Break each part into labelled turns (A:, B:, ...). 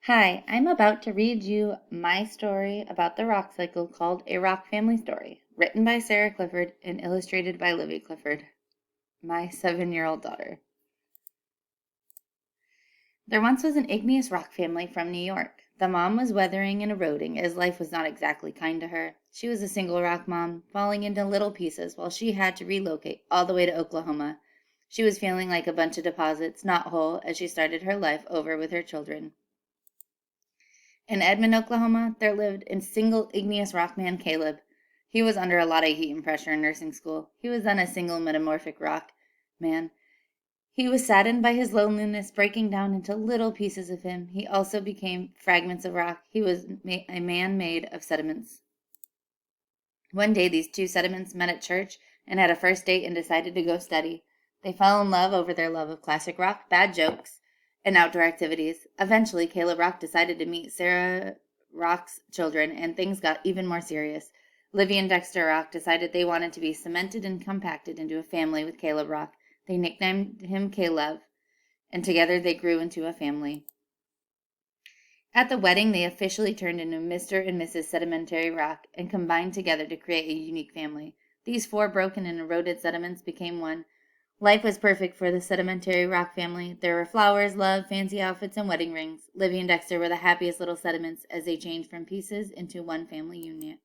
A: Hi, I'm about to read you my story about the rock cycle called A Rock Family Story, written by Sarah Clifford and illustrated by Livy Clifford, my 7-year-old daughter. There once was an igneous rock family from New York. The mom was weathering and eroding as life was not exactly kind to her. She was a single rock mom, falling into little pieces while she had to relocate all the way to Oklahoma. She was feeling like a bunch of deposits, not whole, as she started her life over with her children. In Edmond, Oklahoma, there lived a single igneous rock man, Caleb. He was under a lot of heat and pressure in nursing school. He was then a single metamorphic rock man. He was saddened by his loneliness, breaking down into little pieces of him. He also became fragments of rock. He was a man made of sediments. One day, these two sediments met at church and had a first date and decided to go study. They fell in love over their love of classic rock, bad jokes, and outdoor activities. Eventually, Caleb Rock decided to meet Sarah Rock's children, and things got even more serious. Livy and Dexter Rock decided they wanted to be cemented and compacted into a family with Caleb Rock. They nicknamed him Caleb, and together they grew into a family. At the wedding, they officially turned into Mr. and Mrs. Sedimentary Rock and combined together to create a unique family. These four broken and eroded sediments became one. Life was perfect for the Sedimentary Rock family. There were flowers, love, fancy outfits, and wedding rings. Livy and Dexter were the happiest little sediments as they changed from pieces into one family unit.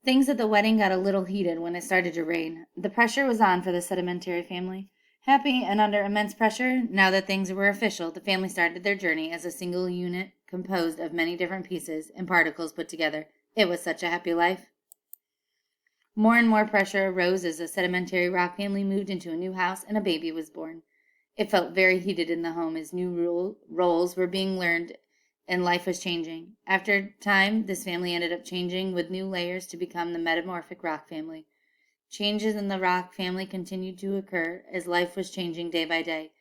A: Things at the wedding got a little heated when it started to rain. The pressure was on for the Sedimentary family. Happy and under immense pressure, now that things were official, the family started their journey as a single unit composed of many different pieces and particles put together. It was such a happy life. More and more pressure arose as the Sedimentary Rock family moved into a new house and a baby was born. It felt very heated in the home as new roles were being learned and life was changing. After time, this family ended up changing with new layers to become the Metamorphic Rock family. Changes in the Rock family continued to occur as life was changing day by day.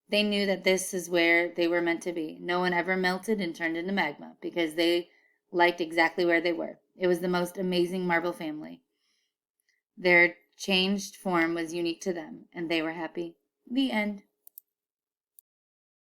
A: They knew that this is where they were meant to be. No one ever melted and turned into magma because they liked exactly where they were. It was the most amazing marble family. Their changed form was unique to them, and they were happy. The end.